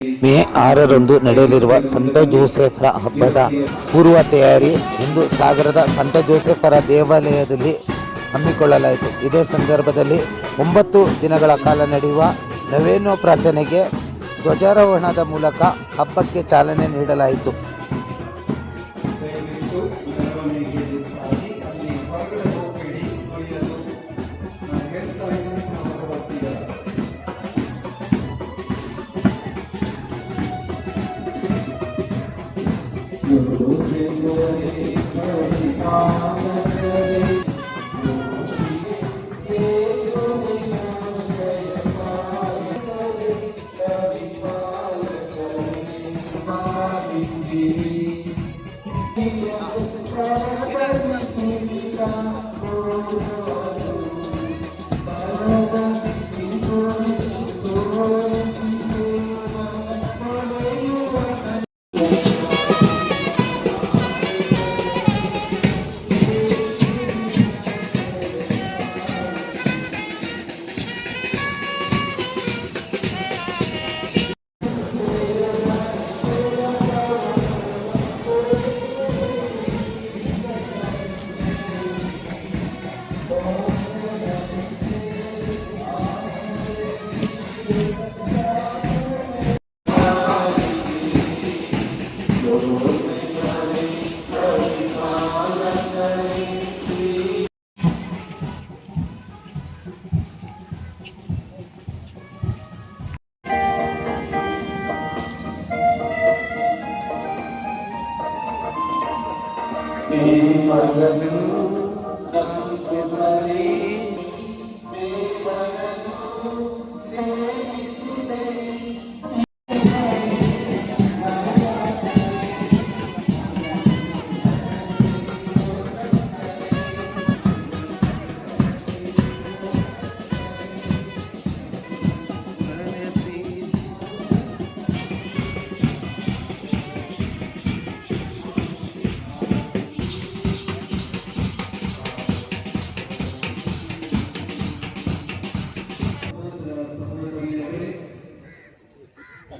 ಮೇ 6ರಂದು ನಡೆಯಲಿರುವ ಸಂತ ಜೋಸೆಫರ ಹಬ್ಬದ ಪೂರ್ವ ತಯಾರಿ ಇಂದು ಸಾಗರದ ಸಂತ ಜೋಸೆಫರ ದೇವಾಲಯದಲ್ಲಿ ಹಮ್ಮಿಕೊಳ್ಳಲಾಯಿತು. ಇದೇ ಸಂದರ್ಭದಲ್ಲಿ 9 ದಿನಗಳ ಕಾಲ ನಡೆಯುವ ನವೇನೋ ಪ್ರಾರ್ಥನೆಗೆ ಧ್ವಜಾರೋಹಣದ ಮೂಲಕ ಹಬ್ಬಕ್ಕೆ ಚಾಲನೆ ನೀಡಲಾಯಿತು.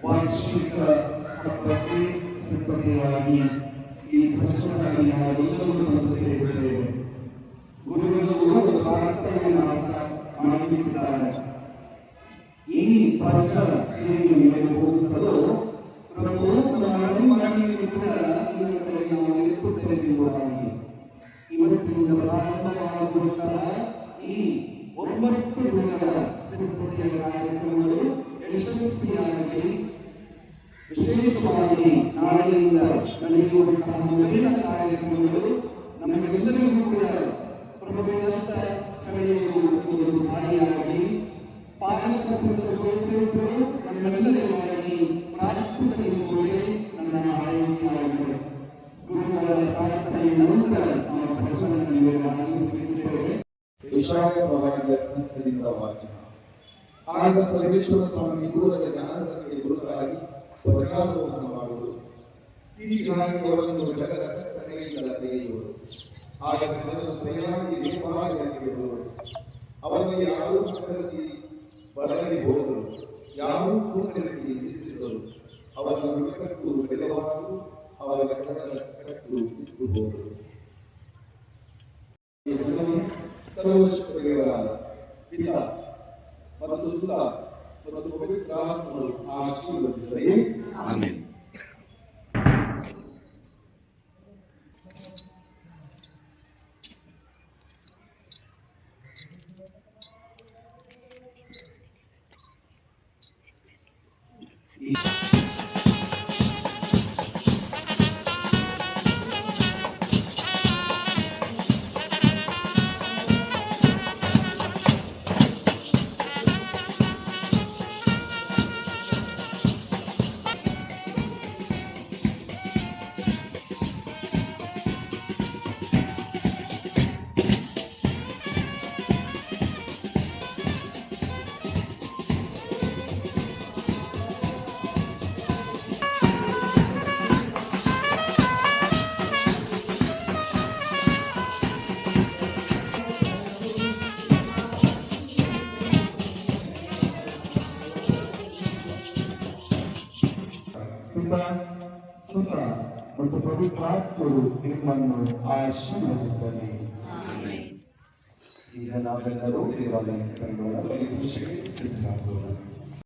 ವಾರ್ಷಿಕ ಹಬ್ಬಕ್ಕೆ ಸಿದ್ಧತೆಯಾಗಿ ಈ ಪ್ರಚೋದನೆಯ ಎಲ್ಲವನ್ನೂ ಸೇರಿದ್ದೇವೆ. ಗುರುಗಳು ಪ್ರಾರ್ಥನೆಯನ್ನು ಮಾಡುತ್ತಿದ್ದಾರೆ. ಈ ಪ್ರಚಾರ ಹೇಗೆ ಹೋಗುತ್ತದೋ ಪ್ರಭು ಮನೆಯಲ್ಲಿ ಕೂಡ ನಾವು ಎತ್ತುತ್ತಿರುವುದಾಗಿ ಇವತ್ತಿನಿಂದ ಪ್ರಾರಂಭವಾಗುವಂತಹ ಈ 9 ದಿನಗಳ ಸಿದ್ಧತೆಯ ಕಾರ್ಯಕ್ರಮಗಳು ಯಶಸ್ವಿಯಾಗಲಿ. ವಿಶೇಷವಾಗಿ ನಾಳೆಯಿಂದ ನಡೆಯುವಂತಹ ಮೊದಲ ಕಾರ್ಯಕ್ರಮಗಳು ನಮಗೆಲ್ಲರಿಗೂ ಕೂಡ ಪ್ರಭುವಿನತ್ತ ಸೆಳೆಯುವುದು ಒಂದು ದಾರಿಯಾಗಲಿ. ಪಾಲಕ ಸಂತ ಜೋಸೆಫರು ನಮ್ಮೆಲ್ಲರಿಗಾಗಿ ಪ್ರಾರ್ಥಿಸಲಿರುವುದೇ ನನ್ನ ಆಯ್ಕೆಯಾಗಿದೆ. ಗುರುಗಳ ಪ್ರಾರ್ಥನೆಯ ನಂತರ ನಮ್ಮ ಪ್ರಚೋದನೆಯನ್ನು ಆರಂಭಿಸಲಿದ್ದೇವೆ. ವಿಶಾಖ ಪ್ರವಾಹದಿಂದ ವಾಚನ. ಆಗ ಸರ್ವೇಶ್ವರ ಸ್ವಾಮಿ ದೂರದ ಜ್ಞಾನದ ಗುರುತಾಗಿ ಧ್ವಜಾರೋಹಣ ಮಾಡುವುದು, ಸಿರಿಗಾಗಿ ಅವರನ್ನು ಜಗದ ಕಟ್ಟಳೆಯಿಂದ ತೆಗೆಯುವುದು. ಆಗ ಜನರು ದಯಾಗಿ ದೇವಾಲಯಕ್ಕೆ ಬರುವರು. ಅವರಲ್ಲಿ ಯಾರೂ ಕರೆಸಿ ಬಡಗಿ ಹೋದರು, ಯಾರೂ ಕೂಕರಿಸಿ ನಿಲ್ಲಿಸಿದರು. ಅವರನ್ನು ಬಿಕ್ಕಟ್ಟು ಬೆಲೆವಾಗಲು ಅವರ ಕಟ್ಟು ಕಿತ್ತು ಹೋದರು. ಸರ್ವಶಕ್ತ ದೇವರಾದ ಪಿತಾ ಮತ್ತು ಸುತ ಮತ್ತು ಪವಿತ್ರಾತ್ಮರು ಆಶೀರ್ವದಿಸಲಿ. ಆಮೆನ್. ಪಿತ ಸುತ ಮತ್ತು ಪವಿತ್ರಾತ್ಮರು ನಿಮ್ಮನ್ನು ಆಶೀರ್ವದಿಸಲಿ. ಈಗ ನಾವೆಲ್ಲರೂ ದೇವಾಲಯಕ್ಕೆ ಬಲಿಪೂಜೆಗೆ ಸಿದ್ಧರಾಗೋಣ.